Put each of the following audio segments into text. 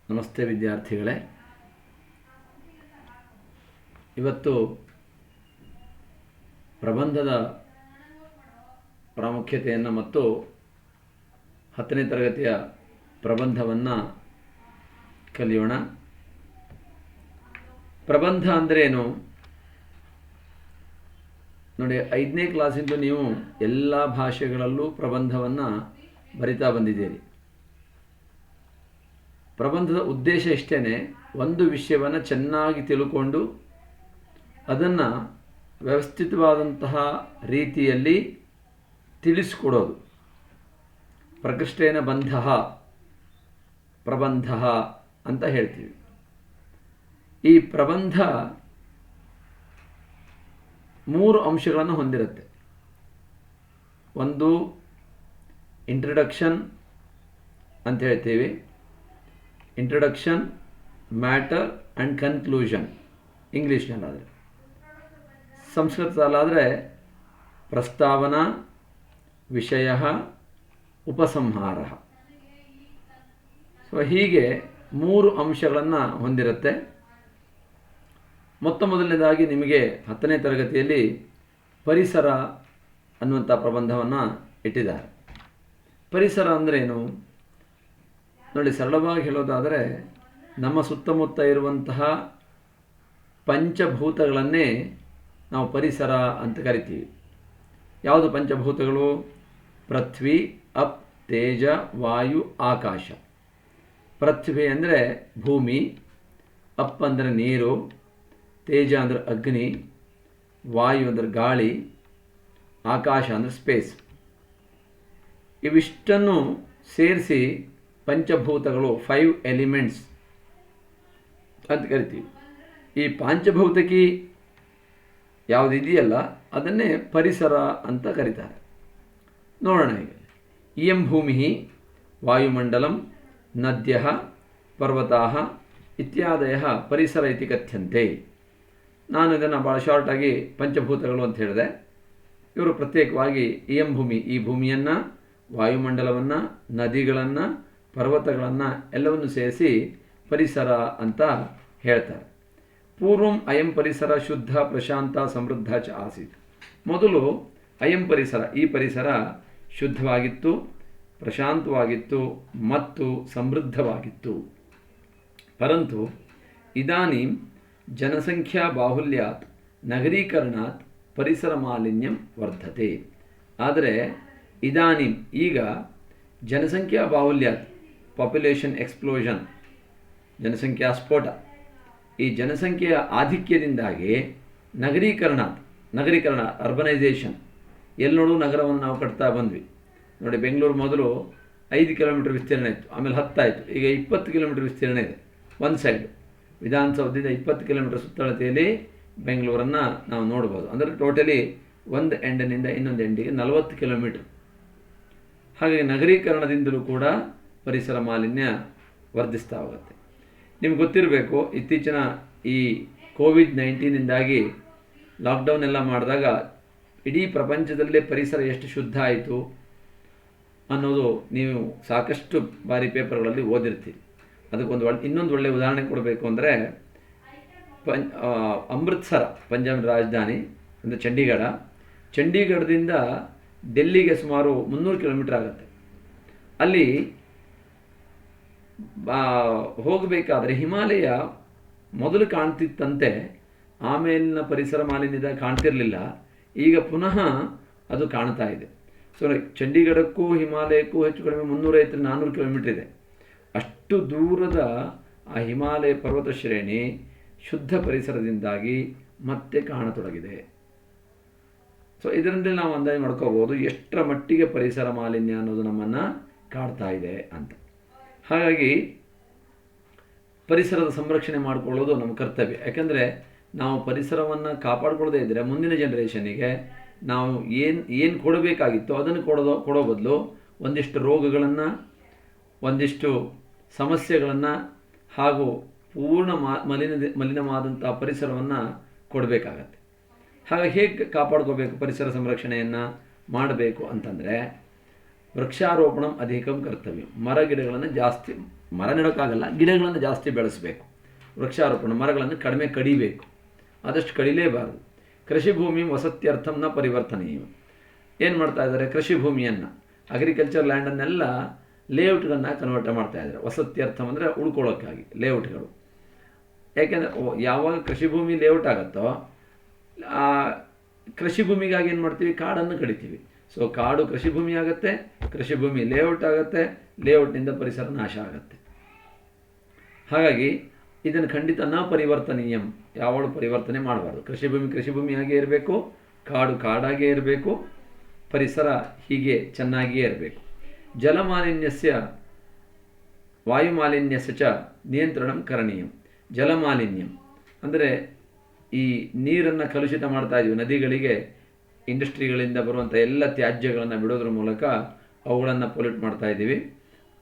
ನಮಸ್ತೆ ವಿದ್ಯಾರ್ಥಿಗಳೇ. ಇವತ್ತು ಪ್ರಬಂಧದ ಪ್ರಾಮುಖ್ಯತೆಯನ್ನು ಮತ್ತು 10ನೇ ತರಗತಿಯ ಪ್ರಬಂಧವನ್ನು ಕಲಿಯೋಣ. ಪ್ರಬಂಧ ಅಂದ್ರೇನು ನೋಡಿ, 5ನೇ ಕ್ಲಾಸಿಂದ ನೀವು ಎಲ್ಲ ಭಾಷೆಗಳಲ್ಲೂ ಪ್ರಬಂಧವನ್ನು ಬರಿತಾ ಬಂದಿದ್ದೀರಿ. ಪ್ರಬಂಧದ ಉದ್ದೇಶ ಇಷ್ಟೇ, ಒಂದು ವಿಷಯವನ್ನು ಚೆನ್ನಾಗಿ ತಿಳ್ಕೊಂಡು ಅದನ್ನು ವ್ಯವಸ್ಥಿತವಾದಂತಹ ರೀತಿಯಲ್ಲಿ ತಿಳಿಸಿಕೊಡೋದು. ಪ್ರಕೃಷ್ಟೇನ ಬಂಧ ಪ್ರಬಂಧ ಅಂತ ಹೇಳ್ತೀವಿ. ಈ ಪ್ರಬಂಧ 3 ಅಂಶಗಳನ್ನು ಹೊಂದಿರುತ್ತೆ. ಒಂದು ಇಂಟ್ರಡಕ್ಷನ್ ಅಂತ ಹೇಳ್ತೀವಿ, ಇಂಟ್ರಡಕ್ಷನ್, ಮ್ಯಾಟರ್ ಆ್ಯಂಡ್ ಕನ್ಕ್ಲೂಷನ್ ಇಂಗ್ಲೀಷ್ನಲ್ಲಾದರೆ. ಸಂಸ್ಕೃತದಲ್ಲಾದರೆ ಪ್ರಸ್ತಾವನಾ, ವಿಷಯ, ಉಪಸಂಹಾರ. ಸೊ ಹೀಗೆ 3 ಅಂಶಗಳನ್ನು ಹೊಂದಿರುತ್ತೆ. ಮೊದಲನೇದಾಗಿ ನಿಮಗೆ 10ನೇ ತರಗತಿಯಲ್ಲಿ ಪರಿಸರ ಅನ್ನುವಂಥ ಪ್ರಬಂಧವನ್ನು ಇಟ್ಟಿದ್ದಾರೆ. ಪರಿಸರ ಅಂದ್ರೇನು ನೋಡಿ, ಸರಳವಾಗಿ ಹೇಳೋದಾದರೆ ನಮ್ಮ ಸುತ್ತಮುತ್ತ ಇರುವಂತಹ ಪಂಚಭೂತಗಳನ್ನೇ ನಾವು ಪರಿಸರ ಅಂತ ಕರಿತೀವಿ. ಯಾವುದು ಪಂಚಭೂತಗಳು? ಪೃಥ್ವಿ, ಅಪ್, ತೇಜ, ವಾಯು, ಆಕಾಶ. ಪೃಥ್ವಿ ಅಂದರೆ ಭೂಮಿ, ಅಪ್ ಅಂದರೆ ನೀರು, ತೇಜ ಅಂದರೆ ಅಗ್ನಿ, ವಾಯು ಅಂದರೆ ಗಾಳಿ, ಆಕಾಶ ಅಂದರೆ ಸ್ಪೇಸ್. ಇವಿಷ್ಟನ್ನು ಸೇರಿಸಿ ಪಂಚಭೂತಗಳು, 5 ಎಲಿಮೆಂಟ್ಸ್ ಅಂತ ಕರಿತೀವಿ. ಈ ಪಂಚಭೌತಿಕಿ ಯಾವುದಿದೆಯಲ್ಲ ಅದನ್ನೇ ಪರಿಸರ ಅಂತ ಕರೀತಾರೆ. ನೋಡೋಣ ಈಗ. ಇಯಂ ಭೂಮಿ ವಾಯುಮಂಡಲಂ ನದ್ಯಃ ಪರ್ವತಾಃ ಇತ್ಯಾದಯಃ ಪರಿಸರ ಇತಿ ಕಥ್ಯಂತೆ. ನಾನು ಇದನ್ನು ಭಾಳ ಶಾರ್ಟಾಗಿ ಪಂಚಭೂತಗಳು ಅಂತ ಹೇಳಿದೆ. ಇವರು ಪ್ರತ್ಯೇಕವಾಗಿ ಇಯಂ ಭೂಮಿ, ಈ ಭೂಮಿಯನ್ನು, ವಾಯುಮಂಡಲವನ್ನು, ನದಿಗಳನ್ನು, ಪರ್ವತಗಳನ್ನು ಎಲ್ಲವನ್ನು ಸೇರಿಸಿ ಪರಿಸರ ಅಂತ ಹೇಳ್ತಾರೆ. ಪೂರ್ವಂ ಅಯಂ ಪರಿಸರ ಶುದ್ಧ ಪ್ರಶಾಂತ ಸಮೃದ್ಧ ಚ ಆಸೀತ್. ಮೊದಲು ಅಯಂ ಪರಿಸರ, ಈ ಪರಿಸರ ಶುದ್ಧವಾಗಿತ್ತು, ಪ್ರಶಾಂತವಾಗಿತ್ತು ಮತ್ತು ಸಮೃದ್ಧವಾಗಿತ್ತು. ಪರಂತು ಇದಾನೀಂ ಜನಸಂಖ್ಯಾ ಬಾಹುಲ್ಯಾತ್ ನಗರೀಕರಣಾತ್ ಪರಿಸರ ಮಾಲಿನ್ಯಂ ವರ್ಧತೆ. ಆದರೆ ಇದಾನೀಂ ಈಗ ಜನಸಂಖ್ಯಾ ಬಾಹುಲ್ಯಾತ್, ಪಾಪ್ಯುಲೇಷನ್ ಎಕ್ಸ್ಪ್ಲೋಷನ್, ಜನಸಂಖ್ಯಾ ಸ್ಫೋಟ, ಈ ಜನಸಂಖ್ಯೆಯ ಆಧಿಕ್ಯದಿಂದಾಗಿ ನಗರೀಕರಣ ಅರ್ಬನೈಸೇಷನ್, ಎಲ್ಲಿ ನೋಡು ನಗರವನ್ನು ನಾವು ಕಟ್ತಾ ಬಂದ್ವಿ. ನೋಡಿ, ಬೆಂಗಳೂರು ಮೊದಲು 5 ಕಿಲೋಮೀಟರ್ ವಿಸ್ತೀರ್ಣ ಇತ್ತು, ಆಮೇಲೆ 10 ಆಯಿತು, ಈಗ 20 ಕಿಲೋಮೀಟರ್ ವಿಸ್ತೀರ್ಣ ಇದೆ. ಒಂದು ಸೈಡ್ ವಿಧಾನಸೌಧದಿಂದ 20 ಕಿಲೋಮೀಟರ್ ಸುತ್ತಳತೆಯಲ್ಲಿ ಬೆಂಗಳೂರನ್ನು ನಾವು ನೋಡ್ಬೋದು. ಅಂದರೆ ಟೋಟಲಿ ಒಂದು ಎಂಡಿನಿಂದ ಇನ್ನೊಂದು ಎಂಡಿಗೆ 40 ಕಿಲೋಮೀಟರ್. ಹಾಗಾಗಿ ನಗರೀಕರಣದಿಂದಲೂ ಕೂಡ ಪರಿಸರ ಮಾಲಿನ್ಯ ವರ್ಧಿಸ್ತಾ ಹೋಗುತ್ತೆ. ನಿಮ್ಗೆ ಗೊತ್ತಿರಬೇಕು, ಇತ್ತೀಚಿನ ಈ ಕೋವಿಡ್-19 ಲಾಕ್ಡೌನ್ ಎಲ್ಲ ಮಾಡಿದಾಗ ಇಡೀ ಪ್ರಪಂಚದಲ್ಲೇ ಪರಿಸರ ಎಷ್ಟು ಶುದ್ಧ ಆಯಿತು ಅನ್ನೋದು ನೀವು ಸಾಕಷ್ಟು ಬಾರಿ ಪೇಪರ್ಗಳಲ್ಲಿ ಓದಿರ್ತೀರಿ. ಅದಕ್ಕೊಂದು ಇನ್ನೊಂದು ಒಳ್ಳೆಯ ಉದಾಹರಣೆ ಕೊಡಬೇಕು ಅಂದರೆ, ಅಮೃತ್ಸರ ಪಂಜಾಬ್ ರಾಜಧಾನಿ ಅಂದರೆ ಚಂಡೀಗಢದಿಂದ ಡೆಲ್ಲಿಗೆ ಸುಮಾರು 300 ಕಿಲೋಮೀಟರ್ ಆಗುತ್ತೆ. ಅಲ್ಲಿ ಹೋಗಬೇಕಾದ್ರೆ ಹಿಮಾಲಯ ಮೊದಲು ಕಾಣ್ತಿತ್ತಂತೆ, ಆಮೇಲಿನ ಪರಿಸರ ಮಾಲಿನ್ಯದ ಕಾಣ್ತಿರಲಿಲ್ಲ. ಈಗ ಪುನಃ ಅದು ಕಾಣ್ತಾ ಇದೆ. ಸೊ ಚಂಡೀಗಢಕ್ಕೂ ಹಿಮಾಲಯಕ್ಕೂ ಹೆಚ್ಚು ಕಡಿಮೆ 350-400 ಕಿಲೋಮೀಟರ್ ಇದೆ. ಅಷ್ಟು ದೂರದ ಆ ಹಿಮಾಲಯ ಪರ್ವತ ಶ್ರೇಣಿ ಶುದ್ಧ ಪರಿಸರದಿಂದಾಗಿ ಮತ್ತೆ ಕಾಣತೊಡಗಿದೆ. ಸೊ ಇದರಿಂದ ನಾವು ಅಂದಾಜು ಮಾಡ್ಕೋಬೋದು ಎಷ್ಟರ ಮಟ್ಟಿಗೆ ಪರಿಸರ ಮಾಲಿನ್ಯ ಅನ್ನೋದು ನಮ್ಮನ್ನು ಕಾಡ್ತಾ ಇದೆ ಅಂತ. ಹಾಗಾಗಿ ಪರಿಸರದ ಸಂರಕ್ಷಣೆ ಮಾಡಿಕೊಳ್ಳೋದು ನಮ್ಮ ಕರ್ತವ್ಯ. ಯಾಕೆಂದರೆ ನಾವು ಪರಿಸರವನ್ನು ಕಾಪಾಡಿಕೊಳ್ಳದೇ ಇದ್ದರೆ ಮುಂದಿನ ಜನ್ರೇಷನಿಗೆ ನಾವು ಏನು ಕೊಡಬೇಕಾಗಿತ್ತು ಅದನ್ನು ಕೊಡೋ ಬದಲು ಒಂದಿಷ್ಟು ರೋಗಗಳನ್ನು, ಒಂದಿಷ್ಟು ಸಮಸ್ಯೆಗಳನ್ನು ಹಾಗೂ ಪೂರ್ಣ ಮಲಿನವಾದಂಥ ಪರಿಸರವನ್ನು ಕೊಡಬೇಕಾಗತ್ತೆ. ಹಾಗಾಗಿ ಹೇಗೆ ಕಾಪಾಡ್ಕೋಬೇಕು, ಪರಿಸರ ಸಂರಕ್ಷಣೆಯನ್ನು ಮಾಡಬೇಕು ಅಂತಂದರೆ ವೃಕ್ಷಾರೋಪಣಂ ಅಧಿಕಂ ಕರ್ತವ್ಯ, ಮರ ಗಿಡಗಳನ್ನು ಜಾಸ್ತಿ ಮರ ನೆಡೋಕ್ಕಾಗಲ್ಲ, ಗಿಡಗಳನ್ನು ಜಾಸ್ತಿ ಬೆಳೆಸಬೇಕು. ವೃಕ್ಷಾರೋಪಣ, ಮರಗಳನ್ನು ಕಡಿಮೆ ಕಡಿಬೇಕು, ಆದಷ್ಟು ಕಡಿಲೇಬಾರದು. ಕೃಷಿ ಭೂಮಿ ವಸತ್ಯರ್ಥಂನ ಪರಿವರ್ತನೀಯ. ಏನು ಮಾಡ್ತಾ ಇದ್ದಾರೆ, ಕೃಷಿ ಭೂಮಿಯನ್ನು, ಅಗ್ರಿಕಲ್ಚರ್ ಲ್ಯಾಂಡನ್ನೆಲ್ಲ ಲೇಔಟ್ಗಳನ್ನು ಕನ್ವರ್ಟ್ ಮಾಡ್ತಾ ಇದ್ದಾರೆ. ವಸತ್ಯರ್ಥಂ ಅಂದರೆ ಉಳ್ಕೊಳ್ಳೋಕ್ಕಾಗಿ ಲೇಔಟ್ಗಳು. ಯಾಕೆಂದರೆ ಯಾವಾಗ ಕೃಷಿ ಭೂಮಿ ಲೇಔಟ್ ಆಗುತ್ತೋ ಕೃಷಿ ಭೂಮಿಗಾಗಿ ಏನು ಮಾಡ್ತೀವಿ, ಕಾಡನ್ನು ಕಡಿತೀವಿ. ಸೊ ಕಾಡು ಕೃಷಿ ಭೂಮಿ ಆಗುತ್ತೆ, ಕೃಷಿ ಭೂಮಿ ಲೇಔಟ್ ಆಗುತ್ತೆ, ಲೇಔಟ್ನಿಂದ ಪರಿಸರ ನಾಶ ಆಗುತ್ತೆ. ಹಾಗಾಗಿ ಇದನ್ನು ಖಂಡಿತ ನ ಪರಿವರ್ತನೀಯಂ, ಯಾವಳು ಪರಿವರ್ತನೆ ಮಾಡಬಾರ್ದು. ಕೃಷಿ ಭೂಮಿಯಾಗೇ ಇರಬೇಕು, ಕಾಡು ಕಾಡಾಗೇ ಇರಬೇಕು, ಪರಿಸರ ಹೀಗೆ ಚೆನ್ನಾಗಿಯೇ ಇರಬೇಕು. ಜಲಮಾಲಿನ್ಯಸ್ಯ ವಾಯುಮಾಲಿನ್ಯಸ್ಯ ಚ ನಿಯಂತ್ರಣಂ ಕರಣೀಯಂ. ಜಲಮಾಲಿನ್ಯಂ ಅಂದರೆ ಈ ನೀರನ್ನು ಕಲುಷಿತ ಮಾಡ್ತಾ ಇದ್ದೀವಿ. ನದಿಗಳಿಗೆ ಇಂಡಸ್ಟ್ರಿಗಳಿಂದ ಬರುವಂಥ ಎಲ್ಲ ತ್ಯಾಜ್ಯಗಳನ್ನು ಬಿಡೋದ್ರ ಮೂಲಕ ಅವುಗಳನ್ನು ಪೊಲ್ಯೂಟ್ ಮಾಡ್ತಾ ಇದ್ದೀವಿ.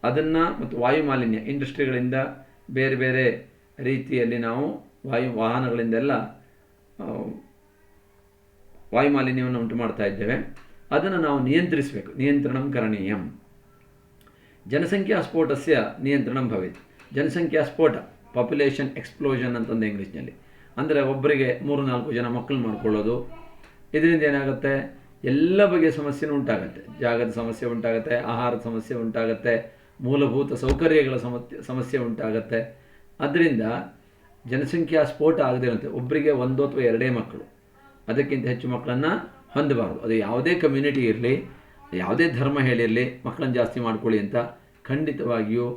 ಅದನ್ನು ಮತ್ತು ವಾಯುಮಾಲಿನ್ಯ, ಇಂಡಸ್ಟ್ರಿಗಳಿಂದ ಬೇರೆ ಬೇರೆ ರೀತಿಯಲ್ಲಿ ನಾವು ವಾಹನಗಳಿಂದೆಲ್ಲ ವಾಯುಮಾಲಿನ್ಯವನ್ನು ಉಂಟು ಮಾಡ್ತಾ ಇದ್ದೇವೆ. ಅದನ್ನು ನಾವು ನಿಯಂತ್ರಿಸಬೇಕು. ನಿಯಂತ್ರಣಂ ಕರಣೀಯಂ. ಜನಸಂಖ್ಯಾ ಸ್ಫೋಟಸ್ಯ ನಿಯಂತ್ರಣಂ ಭವೇತ್. ಜನಸಂಖ್ಯಾ ಸ್ಫೋಟ, ಪಾಪ್ಯುಲೇಷನ್ ಎಕ್ಸ್ಪ್ಲೋಷನ್ ಅಂತಂದು ಇಂಗ್ಲೀಷ್ನಲ್ಲಿ. ಅಂದರೆ ಒಬ್ಬರಿಗೆ 3-4 ಜನ ಮಕ್ಕಳು ಮಾಡ್ಕೊಳ್ಳೋದು. ಇದರಿಂದ ಏನಾಗುತ್ತೆ, ಎಲ್ಲ ಬಗೆಯ ಸಮಸ್ಯೆನೂ ಉಂಟಾಗುತ್ತೆ. ಜಾಗದ ಸಮಸ್ಯೆ ಉಂಟಾಗುತ್ತೆ, ಆಹಾರದ ಸಮಸ್ಯೆ ಉಂಟಾಗುತ್ತೆ, ಮೂಲಭೂತ ಸೌಕರ್ಯಗಳ ಸಮಸ್ಯೆ ಉಂಟಾಗುತ್ತೆ. ಅದರಿಂದ ಜನಸಂಖ್ಯಾ ಸ್ಫೋಟ ಆಗದಿರುವಂತೆ ಒಬ್ಬರಿಗೆ 1 ಅಥವಾ 2 ಮಕ್ಕಳು, ಅದಕ್ಕಿಂತ ಹೆಚ್ಚು ಮಕ್ಕಳನ್ನು ಹೊಂದಬಾರ್ದು. ಅದು ಯಾವುದೇ ಕಮ್ಯುನಿಟಿ ಇರಲಿ, ಯಾವುದೇ ಧರ್ಮ ಹೇಳಿರಲಿ, ಮಕ್ಕಳನ್ನು ಜಾಸ್ತಿ ಮಾಡ್ಕೊಳ್ಳಿ ಅಂತ ಖಂಡಿತವಾಗಿಯೂ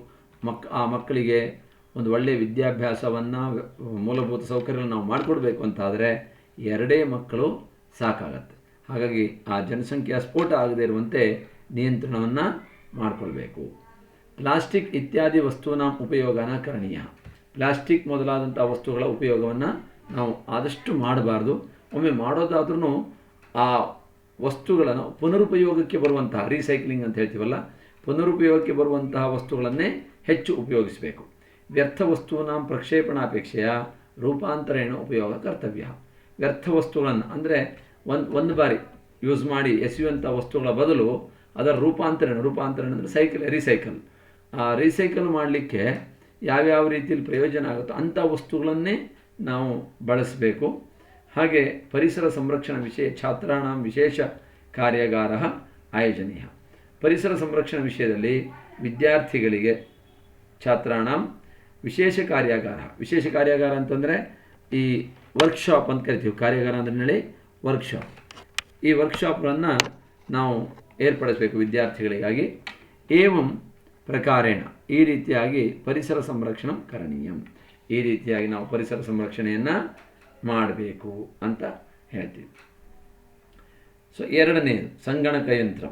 ಆ ಮಕ್ಕಳಿಗೆ ಒಂದು ಒಳ್ಳೆಯ ವಿದ್ಯಾಭ್ಯಾಸವನ್ನು, ಮೂಲಭೂತ ಸೌಕರ್ಯಗಳನ್ನು ನಾವು ಮಾಡಿಕೊಡ್ಬೇಕು ಅಂತಾದರೆ 2 ಮಕ್ಕಳು ಸಾಕಾಗತ್ತೆ. ಹಾಗಾಗಿ ಆ ಜನಸಂಖ್ಯಾ ಸ್ಫೋಟ ಆಗದೇ ಇರುವಂತೆ ನಿಯಂತ್ರಣವನ್ನು ಮಾಡಿಕೊಳ್ಬೇಕು. ಪ್ಲಾಸ್ಟಿಕ್ ಇತ್ಯಾದಿ ವಸ್ತುವಿನ ಉಪಯೋಗನ ಕರಣೀಯ. ಪ್ಲಾಸ್ಟಿಕ್ ಮೊದಲಾದಂಥ ವಸ್ತುಗಳ ಉಪಯೋಗವನ್ನು ನಾವು ಆದಷ್ಟು ಮಾಡಬಾರ್ದು. ಒಮ್ಮೆ ಮಾಡೋದಾದ್ರೂ ಆ ವಸ್ತುಗಳನ್ನು ಪುನರುಪಯೋಗಕ್ಕೆ ಬರುವಂತಹ, ರೀಸೈಕ್ಲಿಂಗ್ ಅಂತ ಹೇಳ್ತೀವಲ್ಲ, ಪುನರುಪಯೋಗಕ್ಕೆ ಬರುವಂತಹ ವಸ್ತುಗಳನ್ನೇ ಹೆಚ್ಚು ಉಪಯೋಗಿಸಬೇಕು. ವ್ಯರ್ಥ ವಸ್ತೂನಾಂ ಪ್ರಕ್ಷೇಪಣಾಪೇಕ್ಷೆಯ ರೂಪಾಂತರೇಣ ಉಪಯೋಗ ಕರ್ತವ್ಯ. ವ್ಯರ್ಥ ವಸ್ತುಗಳನ್ನು ಅಂದರೆ ಒಂದು ಬಾರಿ ಯೂಸ್ ಮಾಡಿ ಎಸೆಯುವಂಥ ವಸ್ತುಗಳ ಬದಲು ಅದರ ರೂಪಾಂತರಣ ಅಂದರೆ ರೀಸೈಕಲ್ ಮಾಡಲಿಕ್ಕೆ ಯಾವ್ಯಾವ ರೀತಿಯಲ್ಲಿ ಪ್ರಯೋಜನ ಆಗುತ್ತೋ ಅಂಥ ವಸ್ತುಗಳನ್ನೇ ನಾವು ಬಳಸಬೇಕು. ಹಾಗೆ ಪರಿಸರ ಸಂರಕ್ಷಣಾ ವಿಷಯ ಛಾತ್ರಾಣಾಂ ವಿಶೇಷ ಕಾರ್ಯಾಗಾರ ಆಯೋಜನೀಯ. ಪರಿಸರ ಸಂರಕ್ಷಣಾ ವಿಷಯದಲ್ಲಿ ವಿದ್ಯಾರ್ಥಿಗಳಿಗೆ ಛಾತ್ರಾಣಾಂ ವಿಶೇಷ ಕಾರ್ಯಾಗಾರ ಅಂತಂದರೆ ಈ ವರ್ಕ್ಶಾಪ್ ಅಂತ ಕರಿತೀವಿ. ಕಾರ್ಯಾಗಾರ ಅಂದರೆ ವರ್ಕ್ಶಾಪ್. ಈ ವರ್ಕ್ಶಾಪ್ಗಳನ್ನು ನಾವು ಏರ್ಪಡಿಸಬೇಕು ವಿದ್ಯಾರ್ಥಿಗಳಿಗಾಗಿ. ಏವಂ ಪ್ರಕಾರೇಣ, ಈ ರೀತಿಯಾಗಿ ಪರಿಸರ ಸಂರಕ್ಷಣೆ ಕರಣೀಯಂ, ಈ ರೀತಿಯಾಗಿ ನಾವು ಪರಿಸರ ಸಂರಕ್ಷಣೆಯನ್ನು ಮಾಡಬೇಕು ಅಂತ ಹೇಳ್ತೀವಿ. ಸೊ ಎರಡನೇದು ಸಂಗಣಕಯಂತ್ರ.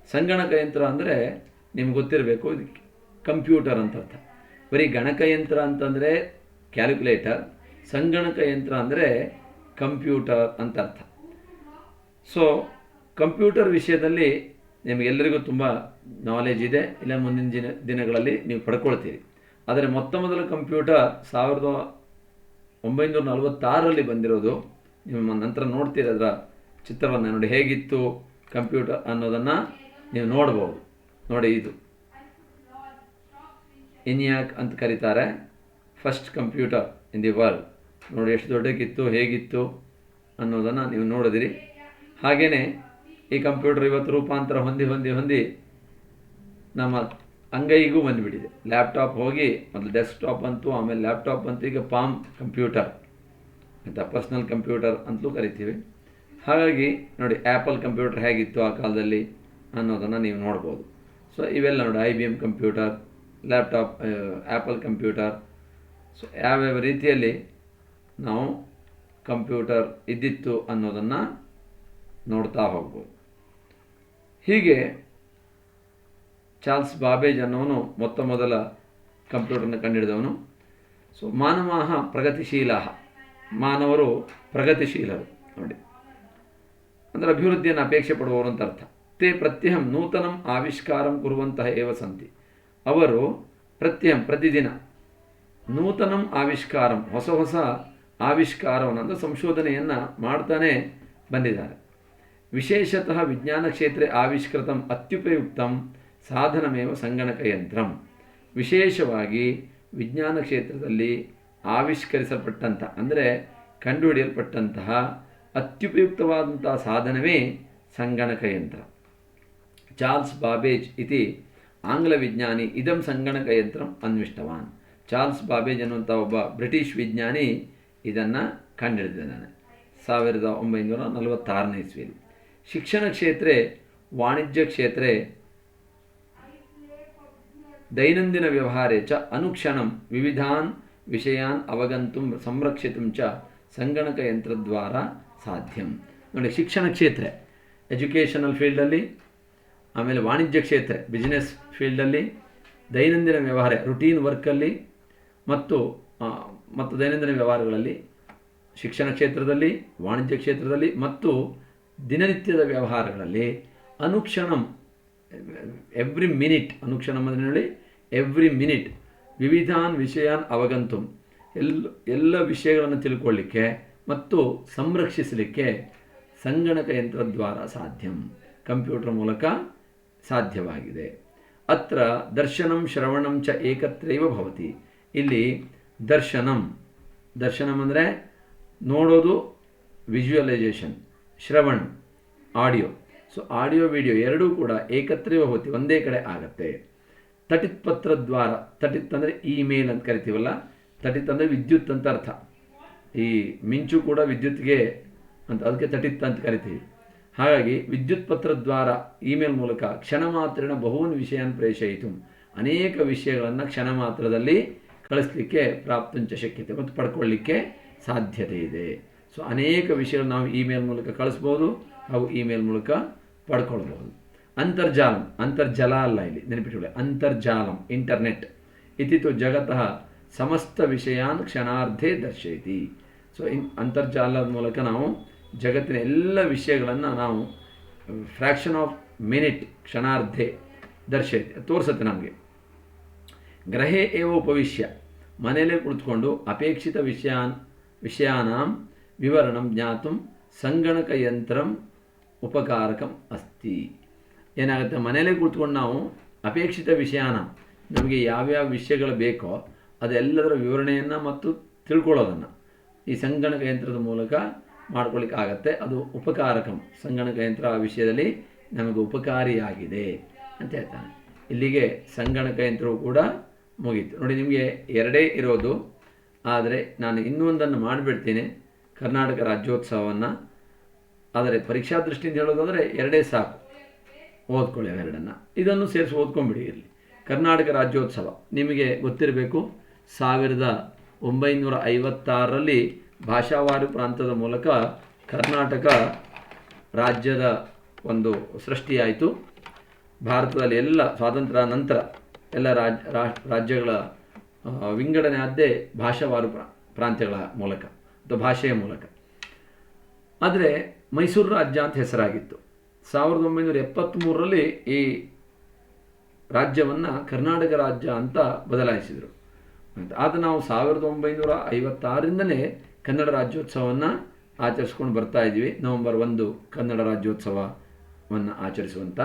ಸಂಗಣಕಯಂತ್ರ ಅಂದರೆ ನಿಮ್ಗೆ ಗೊತ್ತಿರಬೇಕು, ಇದು ಕಂಪ್ಯೂಟರ್ ಅಂತ ಅರ್ಥ. ಬರೀ ಗಣಕಯಂತ್ರ ಅಂತಂದರೆ ಕ್ಯಾಲ್ಕುಲೇಟರ್, ಸಂಗಣಕಯಂತ್ರ ಅಂದರೆ ಕಂಪ್ಯೂಟರ್ ಅಂತ ಅರ್ಥ. ಸೊ ಕಂಪ್ಯೂಟರ್ ವಿಷಯದಲ್ಲಿ ನಿಮಗೆಲ್ಲರಿಗೂ ತುಂಬ ನಾಲೆಜ್ ಇದೆ, ಇಲ್ಲ ಮುಂದಿನ ದಿನಗಳಲ್ಲಿ ನೀವು ಪಡ್ಕೊಳ್ತೀರಿ. ಆದರೆ ಮೊದಲ ಕಂಪ್ಯೂಟರ್ 1946ರಲ್ಲಿ ಬಂದಿರೋದು. ನಿಮ್ಮ ನಂತರ ನೋಡ್ತೀರಿ ಅದರ ಚಿತ್ರವನ್ನು ನೋಡಿ, ಹೇಗಿತ್ತು ಕಂಪ್ಯೂಟರ್ ಅನ್ನೋದನ್ನು ನೀವು ನೋಡ್ಬೋದು. ನೋಡಿ, ಇದು ಇನ್ಯಾಕ್ ಅಂತ ಕರೀತಾರೆ, first computer in the world. ನೋಡಿ ಎಷ್ಟು ದೊಡ್ಡಕ್ಕಿತ್ತು, ಹೇಗಿತ್ತು ಅನ್ನೋದನ್ನು ನೀವು ನೋಡಿದಿರಿ. ಹಾಗೆಯೇ ಈ ಕಂಪ್ಯೂಟರ್ ಇವತ್ತು ರೂಪಾಂತರ ಹೊಂದಿ ನಮ್ಮ ಅಂಗೈಗೂ ಬಂದುಬಿಟ್ಟಿದೆ. ಲ್ಯಾಪ್ಟಾಪ್ ಹೋಗಿ ಮೊದಲು ಡೆಸ್ಕ್ಟಾಪ್ ಅಂತು, ಆಮೇಲೆ ಲ್ಯಾಪ್ಟಾಪ್ ಅಂತು, ಈಗ ಪಾಮ್ ಕಂಪ್ಯೂಟರ್ ಅಂತ ಪರ್ಸ್ನಲ್ ಕಂಪ್ಯೂಟರ್ ಅಂತಲೂ ಕರಿತೀವಿ. ಹಾಗಾಗಿ ನೋಡಿ ಆ್ಯಪಲ್ ಕಂಪ್ಯೂಟರ್ ಹೇಗಿತ್ತು ಆ ಕಾಲದಲ್ಲಿ ಅನ್ನೋದನ್ನು ನೀವು ನೋಡ್ಬೋದು. ಸೊ ಇವೆಲ್ಲ ನೋಡಿ IBM computer, laptop, apple computer. So ಯಾವ್ಯಾವ ರೀತಿಯಲ್ಲಿ ನಾವು ಕಂಪ್ಯೂಟರ್ ಇದ್ದಿತ್ತು ಅನ್ನೋದನ್ನು ನೋಡ್ತಾ ಹೋಗ್ಬೋದು. ಹೀಗೆ ಚಾರ್ಲ್ಸ್ ಬಾಬೇಜ್ ಅನ್ನೋನು ಮೊದಲ ಕಂಪ್ಯೂಟರ್ನ ಕಂಡುಹಿಡಿದವನು. ಸೊ ಮಾನವಾಹ ಪ್ರಗತಿಶೀಲ, ಮಾನವರು ಪ್ರಗತಿಶೀಲರು ನೋಡಿ, ಅಂದರೆ ಅಭಿವೃದ್ಧಿಯನ್ನು ಅಪೇಕ್ಷೆ ಪಡುವವರು ಅಂತ ಅರ್ಥ. ತೇ ಪ್ರತ್ಯಹಂ ನೂತನಂ ಆವಿಷ್ಕಾರಂ ಕುರುವಂತಹ ಏವ ಸಂತಿ. ಅವರು ಪ್ರತಿದಿನ ನೂತನಂ ಆವಿಷ್ಕಾರಂ, ಹೊಸ ಆವಿಷ್ಕಾರವನ್ನು ಅಂದರೆ ಸಂಶೋಧನೆಯನ್ನು ಮಾಡ್ತಾನೆ ಬಂದಿದ್ದಾರೆ. ವಿಶೇಷತಃ ವಿಜ್ಞಾನ ಕ್ಷೇತ್ರೆ ಆವಿಷ್ಕೃತಂ ಅತ್ಯುಪಯುಕ್ತಂ ಸಾಧನಮೇವ ಸಂಗಣಕಯಂತ್ರಂ. ವಿಶೇಷವಾಗಿ ವಿಜ್ಞಾನ ಕ್ಷೇತ್ರದಲ್ಲಿ ಆವಿಷ್ಕರಿಸಲ್ಪಟ್ಟಂಥ ಅಂದರೆ ಕಂಡುಹಿಡಿಯಲ್ಪಟ್ಟಂತಹ ಅತ್ಯುಪಯುಕ್ತವಾದಂತಹ ಸಾಧನವೇ ಸಂಗಣಕಯಂತ್ರ. ಚಾರ್ಲ್ಸ್ ಬಾಬೇಜ್ ಇತಿ ಆಂಗ್ಲವಿಜ್ಞಾನಿ ಇದಂ ಸಂಗಣಕಯಂತ್ರಂ ಅನ್ವಿಷ್ಟವಾನ್. ಚಾರ್ಲ್ಸ್ ಬಾಬೇಜ್ ಅನ್ನುವಂಥ ಒಬ್ಬ ಬ್ರಿಟಿಷ್ ವಿಜ್ಞಾನಿ ಇದನ್ನು ಕಂಡುಹಿಡಿದಿದ್ದಾನೆ 1946ನೇ ಇಸ್ವಿಯಲ್ಲಿ. ಶಿಕ್ಷಣ ಕ್ಷೇತ್ರೆ ವಾಣಿಜ್ಯ ಕ್ಷೇತ್ರೆ ದೈನಂದಿನ ವ್ಯವಹಾರೇ ಚ ಅನುಕ್ಷಣಂ ವಿವಿಧಾನ್ ವಿಷಯಾನ್ ಅವಗಂತುಂ ಸಂರಕ್ಷಿತುಂ ಚ ಸಂಗಣಕಯಂತ್ರದ್ವಾರ ಸಾಧ್ಯಂ. ನೋಡಿ, ಶಿಕ್ಷಣ ಕ್ಷೇತ್ರ ಎಜುಕೇಷನಲ್ ಫೀಲ್ಡಲ್ಲಿ, ಆಮೇಲೆ ವಾಣಿಜ್ಯ ಕ್ಷೇತ್ರ ಬಿಸ್ನೆಸ್ ಫೀಲ್ಡಲ್ಲಿ, ದೈನಂದಿನ ವ್ಯವಹಾರ ರುಟೀನ್ ವರ್ಕಲ್ಲಿ ಮತ್ತು ದೈನಂದಿನ ವ್ಯವಹಾರಗಳಲ್ಲಿ, ಶಿಕ್ಷಣ ಕ್ಷೇತ್ರದಲ್ಲಿ, ವಾಣಿಜ್ಯ ಕ್ಷೇತ್ರದಲ್ಲಿ ಮತ್ತು ದಿನನಿತ್ಯದ ವ್ಯವಹಾರಗಳಲ್ಲಿ ಅನುಕ್ಷಣಂ ಎವ್ರಿ ಮಿನಿಟ್, ಅನುಕ್ಷಣಂ ಅಂದರೆ ನೋಡಿ ಎವ್ರಿ ಮಿನಿಟ್, ವಿವಿಧಾನ್ ವಿಷಯಾನ್ ಅವಗಂತುಂ ಎಲ್ಲ ವಿಷಯಗಳನ್ನು ತಿಳ್ಕೊಳ್ಳಿಕ್ಕೆ ಮತ್ತು ಸಂರಕ್ಷಿಸಲಿಕ್ಕೆ ಸಂಗಣಕಯಂತ್ರದ್ವಾರ ಸಾಧ್ಯಂ, ಕಂಪ್ಯೂಟರ್ ಮೂಲಕ ಸಾಧ್ಯವಾಗಿದೆ. ಅತ್ರ ದರ್ಶನಂ ಶ್ರವಣಂ ಚ ಏಕತ್ರೈವ ಭವತಿ. ಇಲ್ಲಿ ದರ್ಶನಂ ಅಂದರೆ ನೋಡೋದು, ವಿಜುವಲೈಸೇಷನ್, ಶ್ರವಣ ಆಡಿಯೋ. ಸೊ ಆಡಿಯೋ ವಿಡಿಯೋ ಎರಡೂ ಕೂಡ ಏಕತ್ರೈವ ಭವತಿ, ಒಂದೇ ಕಡೆ ಆಗತ್ತೆ. ತಟಿತ್ ಪತ್ರದ್ವಾರ, ತಟಿತ್ ಅಂದರೆ ಇಮೇಲ್ ಅಂತ ಕರಿತೀವಲ್ಲ, ತಟಿತ್ ಅಂದರೆ ವಿದ್ಯುತ್ ಅಂತ ಅರ್ಥ. ಈ ಮಿಂಚು ಕೂಡ ವಿದ್ಯುತ್ಗೆ ಅಂತ, ಅದಕ್ಕೆ ತಟಿತ್ ಅಂತ ಕರಿತೀವಿ. ಹಾಗಾಗಿ ವಿದ್ಯುತ್ ಪತ್ರದ್ವಾರ ಇಮೇಲ್ ಮೂಲಕ ಕ್ಷಣ ಮಾತ್ರೇಣ ಬಹೂನ್ ವಿಷಯಾನ್ ಪ್ರೇಷಯಿತು, ಅನೇಕ ವಿಷಯಗಳನ್ನು ಕ್ಷಣ ಮಾತ್ರದಲ್ಲಿ ಕಳಿಸ್ಲಿಕ್ಕೆ ಪ್ರಾಪ್ತಂಚ ಶಕ್ಯತೆ ಮತ್ತು ಪಡ್ಕೊಳ್ಳಿಕ್ಕೆ ಸಾಧ್ಯತೆ ಇದೆ. ಸೊ ಅನೇಕ ವಿಷಯಗಳು ನಾವು ಇಮೇಲ್ ಮೂಲಕ ಕಳಿಸ್ಬೋದು ಹಾಗೂ ಇಮೇಲ್ ಮೂಲಕ ಪಡ್ಕೊಳ್ಬೋದು. ಅಂತರ್ಜಾಲಂ, ಅಂತರ್ಜಲ ಅಲ್ಲ ಇಲ್ಲಿ ನೆನಪಿಟ್ಕೊಳ್ಳಿ, ಅಂತರ್ಜಾಲಂ ಇಂಟರ್ನೆಟ್ ಇತಿತು ಜಗತಃ ಸಮಸ್ತ ವಿಷಯಾನ್ ಕ್ಷಣಾರ್ಧೇ ದರ್ಶಯತಿ. ಸೊ ಅಂತರ್ಜಾಲದ ಮೂಲಕ ನಾವು ಜಗತ್ತಿನ ಎಲ್ಲ ವಿಷಯಗಳನ್ನು ನಾವು ಫ್ರ್ಯಾಕ್ಷನ್ ಆಫ್ ಮಿನಿಟ್, ಕ್ಷಣಾರ್ಧೆ ದರ್ಶಯತಿ, ತೋರಿಸುತ್ತೆ ನಮಗೆ. ಗ್ರಹೇ ಏವ ಉಪವಿಶ್ಯ, ಮನೆಯಲ್ಲೇ ಕುಳಿತುಕೊಂಡು ಅಪೇಕ್ಷಿತ ವಿಷಯಾನಾಂ ವಿವರಣಂ ಜ್ಞಾತುಂ ಸಂಗಣಕಯಂತ್ರಂ ಉಪಕಾರಕಂ ಅಸ್ತಿ. ಏನಾಗುತ್ತೆ, ಮನೆಯಲ್ಲೇ ಕುಳಿತುಕೊಂಡು ನಾವು ಅಪೇಕ್ಷಿತ ವಿಷಯಾನ, ನಮಗೆ ಯಾವ್ಯಾವ ವಿಷಯಗಳು ಬೇಕೋ ಅದೆಲ್ಲದರ ವಿವರಣೆಯನ್ನು ಮತ್ತು ತಿಳ್ಕೊಳ್ಳೋದನ್ನು ಈ ಸಂಗಣಕಯಂತ್ರದ ಮೂಲಕ ಮಾಡ್ಕೊಳ್ಳಿಕ್ಕೆ ಆಗತ್ತೆ. ಅದು ಉಪಕಾರಕಂ, ಸಂಗಣಕಯಂತ್ರ ಆ ವಿಷಯದಲ್ಲಿ ನಮಗೆ ಉಪಕಾರಿಯಾಗಿದೆ ಅಂತ ಹೇಳ್ತಾನೆ. ಇಲ್ಲಿಗೆ ಸಂಗಣಕಯಂತ್ರವು ಕೂಡ ಮುಗೀತು. ನೋಡಿ, ನಿಮಗೆ ಎರಡೇ ಇರೋದು, ಆದರೆ ನಾನು ಇನ್ನೊಂದನ್ನು ಮಾಡಿಬಿಡ್ತೀನಿ, ಕರ್ನಾಟಕ ರಾಜ್ಯೋತ್ಸವವನ್ನು. ಆದರೆ ಪರೀಕ್ಷಾ ದೃಷ್ಟಿಯಿಂದ ಹೇಳೋದಾದರೆ ಎರಡೇ ಸಾಕು, ಓದ್ಕೊಳ್ಳಿ ಅವೆರಡನ್ನು. ಇದನ್ನು ಸೇರಿಸಿ ಓದ್ಕೊಂಡ್ಬಿಡಿ. ಇರಲಿ, ಕರ್ನಾಟಕ ರಾಜ್ಯೋತ್ಸವ ನಿಮಗೆ ಗೊತ್ತಿರಬೇಕು, 1956ರಲ್ಲಿ ಭಾಷಾವಾರು ಪ್ರಾಂತದ ಮೂಲಕ ಕರ್ನಾಟಕ ರಾಜ್ಯದ ಒಂದು ಸೃಷ್ಟಿಯಾಯಿತು. ಭಾರತದಲ್ಲಿ ಎಲ್ಲ ಸ್ವಾತಂತ್ರ್ಯ ನಂತರ ಎಲ್ಲ ರಾಜ್ಯಗಳ ವಿಂಗಡಣೆ ಆದ್ದೇ ಭಾಷಾವಾರು ಪ್ರಾಂತ್ಯಗಳ ಮೂಲಕ ಅಥವಾ ಭಾಷೆಯ ಮೂಲಕ. ಆದರೆ ಮೈಸೂರು ರಾಜ್ಯ ಅಂತ ಹೆಸರಾಗಿತ್ತು. 1973ರಲ್ಲಿ ಈ ರಾಜ್ಯವನ್ನು ಕರ್ನಾಟಕ ರಾಜ್ಯ ಅಂತ ಬದಲಾಯಿಸಿದರು. ಆದ ನಾವು 1956ರಿಂದಲೇ ಕನ್ನಡ ರಾಜ್ಯೋತ್ಸವವನ್ನು ಆಚರಿಸ್ಕೊಂಡು ಬರ್ತಾ ಇದ್ದೀವಿ. ನವೆಂಬರ್ 1 ಕನ್ನಡ ರಾಜ್ಯೋತ್ಸವವನ್ನು ಆಚರಿಸುವಂಥ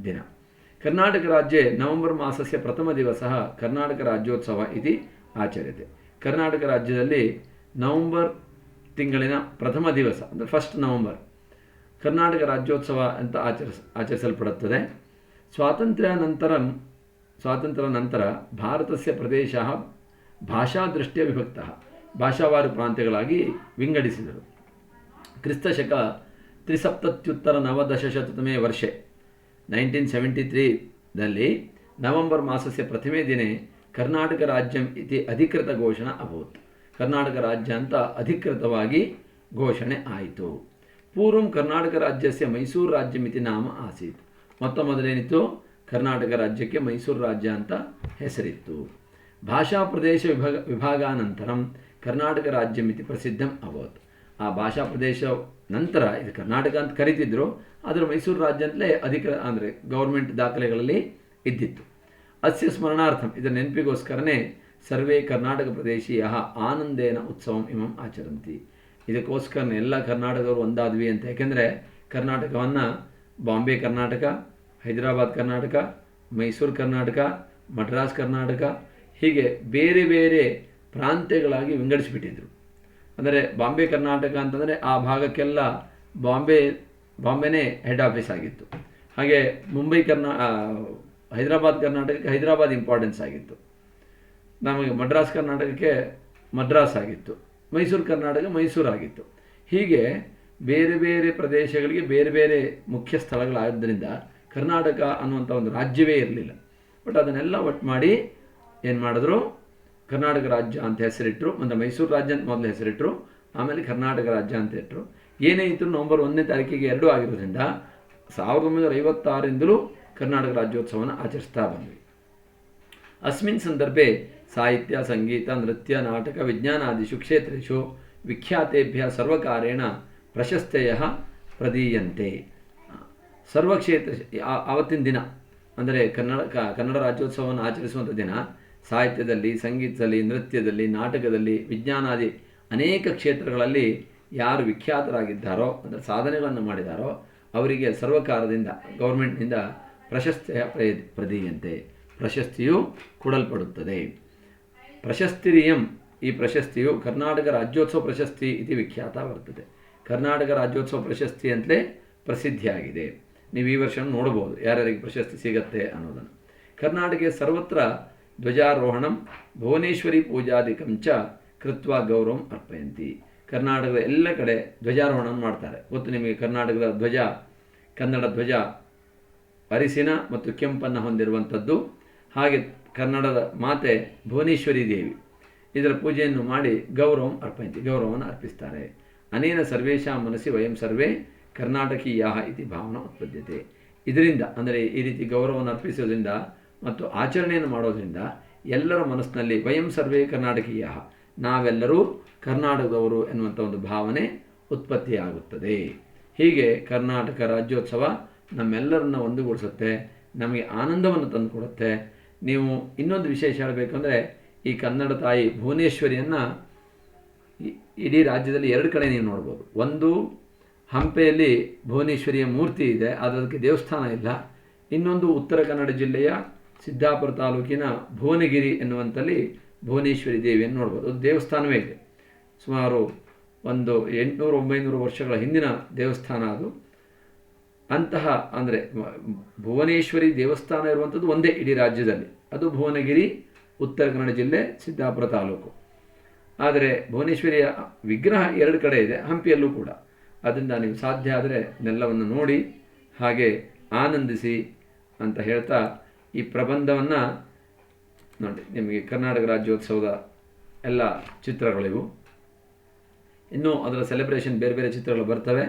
ದಿನ. ಕರ್ನಾಟಕ ರಾಜ್ಯೆ ನವೆಂಬರ್ ಮಾಸಸ್ಯ ಪ್ರಥಮ ದಿವಸಃ ಕರ್ನಾಟಕ ರಾಜ್ಯೋತ್ಸವ ಇತಿ ಆಚರ್ಯತೆ. ಕರ್ನಾಟಕ ರಾಜ್ಯದಲ್ಲಿ ನವೆಂಬರ್ ತಿಂಗಳಿನ ಪ್ರಥಮ ದಿವಸ ಅಂದರೆ 1 ನವೆಂಬರ್ ಕರ್ನಾಟಕ ರಾಜ್ಯೋತ್ಸವ ಅಂತ ಆಚರಿಸಲ್ಪಡುತ್ತದೆ. ಸ್ವಾತಂತ್ರ್ಯ ನಂತರ ಭಾರತಸ್ಯ ಪ್ರದೇಶಃ ಭಾಷಾದೃಷ್ಟ್ಯಾ ವಿಭಕ್ತಃ, ಭಾಷಾವಾರು ಪ್ರಾಂತ್ಯಗಳಾಗಿ ವಿಂಗಡಿಸಿದರು. ಕ್ರಿಸ್ತಶಕ 379 ವರ್ಷೆ 1973ದಲ್ಲಿ ನವೆಂಬರ್ ಮಾಸಸ್ಯ ಪ್ರಥಮೇ ದಿನೇ ಕರ್ನಾಟಕ ರಾಜ್ಯಂ ಇತಿ ಅಧಿಕೃತ ಘೋಷಣೆ ಅಭೂತ್. ಕರ್ನಾಟಕ ರಾಜ್ಯ ಅಂತ ಅಧಿಕೃತವಾಗಿ ಘೋಷಣೆ ಆಯಿತು. ಪೂರ್ವಂ ಕರ್ನಾಟಕ ರಾಜ್ಯಸ್ಯ ಮೈಸೂರು ರಾಜ್ಯಮಿತಿ ನಾಮ ಆಸೀತ್. ಮೊದಲೇನಿತ್ತು, ಕರ್ನಾಟಕ ರಾಜ್ಯಕ್ಕೆ ಮೈಸೂರು ರಾಜ್ಯ ಅಂತ ಹೆಸರಿತ್ತು. ಭಾಷಾ ಪ್ರದೇಶ ವಿಭಾಗಾನಂತರಂ ಕರ್ನಾಟಕ ರಾಜ್ಯಮಿತಿ ಪ್ರಸಿದ್ಧಂ ಅಭವತ್. ಆ ಭಾಷಾ ಪ್ರದೇಶ ನಂತರ ಇದು ಕರ್ನಾಟಕ ಅಂತ ಕರೀತಿದ್ರು, ಆದರೆ ಮೈಸೂರು ರಾಜ್ಯ ಅಂತಲೇ ಅಂದರೆ ಗೌರ್ಮೆಂಟ್ ದಾಖಲೆಗಳಲ್ಲಿ ಇದ್ದಿತ್ತು. ಅಸ್ಯ ಸ್ಮರಣಾರ್ಥಂ, ಇದರ ನೆನಪಿಗೋಸ್ಕರನೇ ಸರ್ವೇ ಕರ್ನಾಟಕ ಪ್ರದೇಶೀಯ ಆನಂದೇನ ಉತ್ಸವಂ ಇಮಂ ಆಚರಂತಿ. ಇದಕ್ಕೋಸ್ಕರನೇ ಎಲ್ಲ ಕರ್ನಾಟಕದವರು ಒಂದಾದ್ವಿ ಅಂತ. ಯಾಕೆಂದರೆ ಕರ್ನಾಟಕವನ್ನು ಬಾಂಬೆ ಕರ್ನಾಟಕ, ಹೈದರಾಬಾದ್ ಕರ್ನಾಟಕ, ಮೈಸೂರು ಕರ್ನಾಟಕ ಮಡ್ರಾಸ್ ಕರ್ನಾಟಕ, ಹೀಗೆ ಬೇರೆ ಬೇರೆ ಪ್ರಾಂತ್ಯಗಳಾಗಿ ವಿಂಗಡಿಸಿಬಿಟ್ಟಿದ್ರು. ಅಂದರೆ ಬಾಂಬೆ ಕರ್ನಾಟಕ ಅಂತಂದರೆ ಆ ಭಾಗಕ್ಕೆಲ್ಲ ಬಾಂಬೆನೇ ಹೆಡ್ ಆಫೀಸ್ ಆಗಿತ್ತು. ಹಾಗೆ ಮುಂಬೈ ಹೈದರಾಬಾದ್ ಕರ್ನಾಟಕಕ್ಕೆ ಹೈದರಾಬಾದ್ ಇಂಪಾರ್ಟೆನ್ಸ್ ಆಗಿತ್ತು. ನಮಗೆ ಮಡ್ರಾಸ್ ಕರ್ನಾಟಕಕ್ಕೆ ಮದ್ರಾಸ್ ಆಗಿತ್ತು. ಮೈಸೂರು ಕರ್ನಾಟಕ ಮೈಸೂರು ಆಗಿತ್ತು. ಹೀಗೆ ಬೇರೆ ಬೇರೆ ಪ್ರದೇಶಗಳಿಗೆ ಬೇರೆ ಬೇರೆ ಮುಖ್ಯ ಸ್ಥಳಗಳಾದ್ದರಿಂದ ಕರ್ನಾಟಕ ಅನ್ನುವಂಥ ಒಂದು ರಾಜ್ಯವೇ ಇರಲಿಲ್ಲ. ಬಟ್ ಅದನ್ನೆಲ್ಲ ಒಟ್ಟು ಮಾಡಿ ಏನು ಮಾಡಿದ್ರು, ಕರ್ನಾಟಕ ರಾಜ್ಯ ಅಂತ ಹೆಸರಿಟ್ಟರು. ಮತ್ತು ಮೈಸೂರು ರಾಜ್ಯ ಅಂತ ಮೊದಲು ಹೆಸರಿಟ್ಟರು, ಆಮೇಲೆ ಕರ್ನಾಟಕ ರಾಜ್ಯ ಅಂತ ಇಟ್ಟರು. ಏನೇ ಇತ್ತು ನವಂಬರ್ 1ನೇ ತಾರೀಕಿಗೆ 2 ಆಗಿರೋದ್ರಿಂದ 1956ರಿಂದಲೂ ಕರ್ನಾಟಕ ರಾಜ್ಯೋತ್ಸವವನ್ನು ಆಚರಿಸ್ತಾ ಬಂದ್ವಿ. ಅಸ್ಮಿನ್ ಸಂದರ್ಭೆ ಸಾಹಿತ್ಯ, ಸಂಗೀತ, ನೃತ್ಯ, ನಾಟಕ, ವಿಜ್ಞಾನಾದಿಷು ಕ್ಷೇತ್ರೇಷು ವಿಖ್ಯಾತೆಭ್ಯ ಸರ್ವಕಾರೇಣ ಪ್ರಶಸ್ತೆಯ ಪ್ರದೀಯಂತೆ. ಸರ್ವಕ್ಷೇತ್ರ ಆವತ್ತಿನ ದಿನ ಅಂದರೆ ಕನ್ನಡ ರಾಜ್ಯೋತ್ಸವವನ್ನು ಆಚರಿಸುವಂಥ ದಿನ ಸಾಹಿತ್ಯದಲ್ಲಿ, ಸಂಗೀತದಲ್ಲಿ, ನೃತ್ಯದಲ್ಲಿ, ನಾಟಕದಲ್ಲಿ, ವಿಜ್ಞಾನಾದಿ ಅನೇಕ ಕ್ಷೇತ್ರಗಳಲ್ಲಿ ಯಾರು ವಿಖ್ಯಾತರಾಗಿದ್ದಾರೋ, ಅಂದರೆ ಸಾಧನೆಗಳನ್ನು ಮಾಡಿದಾರೋ ಅವರಿಗೆ ಸರ್ವಕಾರದಿಂದ, ಗೌರ್ಮೆಂಟ್ನಿಂದ ಪ್ರಶಸ್ತಿಯ ಪ್ರದೀಯಂತೆ, ಪ್ರಶಸ್ತಿಯು ಕೊಡಲ್ಪಡುತ್ತದೆ. ಪ್ರಶಸ್ತಿರಿಯಂ, ಈ ಪ್ರಶಸ್ತಿಯು ಕರ್ನಾಟಕ ರಾಜ್ಯೋತ್ಸವ ಪ್ರಶಸ್ತಿ ಇತಿ ವಿಖ್ಯಾತ ವರ್ತದೆ. ಕರ್ನಾಟಕ ರಾಜ್ಯೋತ್ಸವ ಪ್ರಶಸ್ತಿ ಅಂತಲೇ ಪ್ರಸಿದ್ಧಿಯಾಗಿದೆ. ನೀವು ಈ ವರ್ಷ ನೋಡ್ಬೋದು ಯಾರ್ಯಾರಿಗೆ ಪ್ರಶಸ್ತಿ ಸಿಗತ್ತೆ ಅನ್ನೋದನ್ನು. ಕರ್ನಾಟಕ ಸರ್ವತ್ರ ಧ್ವಜಾರೋಹಣಂ ಭುವನೇಶ್ವರಿ ಪೂಜಾದಿಕಂಚ ಕೃತ್ವ ಗೌರವಂ ಅರ್ಪಯಂತಿ. ಕರ್ನಾಟಕದ ಎಲ್ಲ ಕಡೆ ಧ್ವಜಾರೋಹಣ ಮಾಡ್ತಾರೆ. ಗೊತ್ತು ನಿಮಗೆ, ಕರ್ನಾಟಕದ ಧ್ವಜ, ಕನ್ನಡ ಧ್ವಜ ಅರಿಸಿನ ಮತ್ತು ಕೆಂಪನ್ನು ಹೊಂದಿರುವಂಥದ್ದು. ಹಾಗೆ ಕನ್ನಡದ ಮಾತೆ ಭುವನೇಶ್ವರಿ ದೇವಿ, ಇದರ ಪೂಜೆಯನ್ನು ಮಾಡಿ ಗೌರವಂ ಅರ್ಪಯಂತಿ, ಗೌರವವನ್ನು ಅರ್ಪಿಸ್ತಾರೆ. ಅನೇನ ಸರ್ವೇಷಾಂ ಮನಸ್ಸಿ ವಯಂ ಸರ್ವೇ ಕರ್ನಾಟಕೀಯಾ ಇತಿ ಭಾವನಾ ಉತ್ಪದ್ಯತೆ. ಇದರಿಂದ ಅಂದರೆ ಈ ರೀತಿ ಗೌರವವನ್ನು ಅರ್ಪಿಸೋದ್ರಿಂದ ಮತ್ತು ಆಚರಣೆಯನ್ನು ಮಾಡೋದ್ರಿಂದ ಎಲ್ಲರ ಮನಸ್ಸಿನಲ್ಲಿ ವಯಂ ಸರ್ವೇ ಕರ್ನಾಟಕೀಯ, ನಾವೆಲ್ಲರೂ ಕರ್ನಾಟಕದವರು ಎನ್ನುವಂಥ ಒಂದು ಭಾವನೆ ಉತ್ಪತ್ತಿಯಾಗುತ್ತದೆ. ಹೀಗೆ ಕರ್ನಾಟಕ ರಾಜ್ಯೋತ್ಸವ ನಮ್ಮೆಲ್ಲರನ್ನ ಒಂದುಗೂಡಿಸುತ್ತೆ, ನಮಗೆ ಆನಂದವನ್ನು ತಂದುಕೊಡುತ್ತೆ. ನೀವು ಇನ್ನೊಂದು ವಿಶೇಷ ಹೇಳಬೇಕಂದ್ರೆ, ಈ ಕನ್ನಡ ತಾಯಿ ಭುವನೇಶ್ವರಿಯನ್ನು ಇಡೀ ರಾಜ್ಯದಲ್ಲಿ 2 ಕಡೆ ನೀವು ನೋಡ್ಬೋದು. ಒಂದು ಹಂಪೆಯಲ್ಲಿ ಭುವನೇಶ್ವರಿಯ ಮೂರ್ತಿ ಇದೆ, ಆದರೆ ಅದಕ್ಕೆ ದೇವಸ್ಥಾನ ಇಲ್ಲ. ಇನ್ನೊಂದು ಉತ್ತರ ಕನ್ನಡ ಜಿಲ್ಲೆಯ ಸಿದ್ದಾಪುರ ತಾಲೂಕಿನ ಭುವನಗಿರಿ ಎನ್ನುವಂಥಲ್ಲಿ ಭುವನೇಶ್ವರಿ ದೇವಿಯನ್ನು ನೋಡ್ಬೋದು. ಅದು ದೇವಸ್ಥಾನವೇ ಇದೆ. ಸುಮಾರು ಒಂದು 800-900 ವರ್ಷಗಳ ಹಿಂದಿನ ದೇವಸ್ಥಾನ ಅದು. ಅಂತಹ ಅಂದರೆ ಭುವನೇಶ್ವರಿ ದೇವಸ್ಥಾನ ಇರುವಂಥದ್ದು ಒಂದೇ ಇಡೀ ರಾಜ್ಯದಲ್ಲಿ, ಅದು ಭುವನಗಿರಿ, ಉತ್ತರ ಕನ್ನಡ ಜಿಲ್ಲೆ, ಸಿದ್ದಾಪುರ ತಾಲೂಕು. ಆದರೆ ಭುವನೇಶ್ವರಿಯ ವಿಗ್ರಹ 2 ಕಡೆ ಇದೆ, ಹಂಪಿಯಲ್ಲೂ ಕೂಡ. ಅದರಿಂದ ನೀವು ಸಾಧ್ಯ ಆದರೆ ಇದೆಲ್ಲವನ್ನು ನೋಡಿ ಹಾಗೆ ಆನಂದಿಸಿ ಅಂತ ಹೇಳ್ತಾ ಈ ಪ್ರಬಂಧವನ್ನು ನೋಡಿ. ನಿಮಗೆ ಕರ್ನಾಟಕ ರಾಜ್ಯೋತ್ಸವದ ಎಲ್ಲ ಚಿತ್ರಗಳಿವು. ಇನ್ನೂ ಅದರ ಸೆಲೆಬ್ರೇಷನ್ ಬೇರೆ ಬೇರೆ ಚಿತ್ರಗಳು ಬರ್ತವೆ.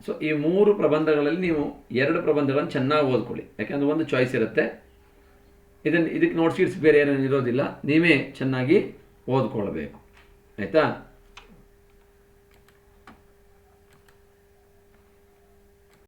ಸೊ ಈ 3 ಪ್ರಬಂಧಗಳಲ್ಲಿ ನೀವು 2 ಪ್ರಬಂಧಗಳನ್ನು ಚೆನ್ನಾಗಿ ಓದ್ಕೊಳ್ಳಿ. ಯಾಕೆಂದರೆ ಒಂದು ಚಾಯ್ಸ್ ಇರುತ್ತೆ. ಇದಕ್ಕೆ ನೋಟ್ ಶೀಟ್ಸ್ ಬೇರೆ ಏನೇನು ಇರೋದಿಲ್ಲ, ನೀವೇ ಚೆನ್ನಾಗಿ ಓದ್ಕೊಳ್ಬೇಕು. ಆಯಿತಾ?